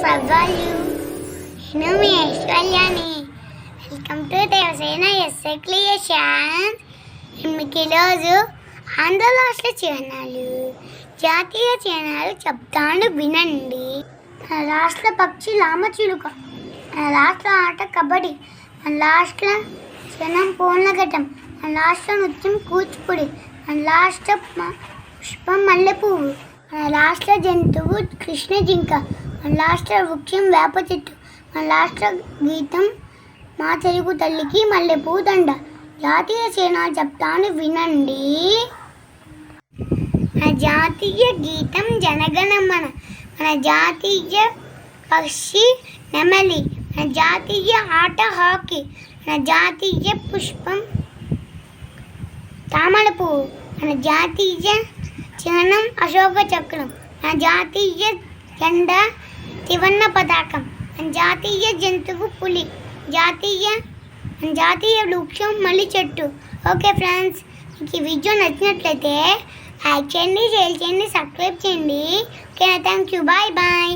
Friends, అవ్వాలి నేను మీ ఐశ్వర్యాని. Welcome to Devasena SA creation. మీకు ఈరోజు ఆంధ్ర రాష్ట్ర చిహ్నాలు, జాతీయ చిహ్నాలు చెప్తాను వినండి. మన రాష్ట్ర పక్షి రామచిలుక, మన రాష్ట్ర ఆట కబడ్డీ, మన రాష్ట్ర జనం పూర్ణఘటం, మన రాష్ట్ర నృత్యం కూచిపూడి, మన రాష్ట్ర పుష్పం మల్లెపువ్వు, మన రాష్ట్ర జంతువు కృష్ణ జింక, మన రాష్ట్ర వృక్షం వేప చెట్టు, మన రాష్ట్ర గీతం మా తెలుగు తల్లికి మల్లెపువ్వు దండ. జాతీయ చిహ్నాలు చెప్తాను వినండి. మన జాతీయ గీతం జనగణమన, మన జాతీయ పక్షి నెమలి, మన జాతీయ ఆట హాకీ, మన జాతీయ పుష్పం తామర పువ్వు, మన జాతీయ చిహ్నం అశోక చక్రం, మన జాతీయ జెండా త్రివర్ణ పతాకం, మన జాతీయ జంతువు పులి, మన జాతీయ వృక్షం మల్లి చెట్టు. ఓకే ఫ్రెండ్స్, మీకు ఈ వీడియో నచ్చినట్లయితే లైక్ చేయండి, షేర్ చేయండి, సబ్స్క్రైబ్ చేయండి. Okay, thank you, bye bye.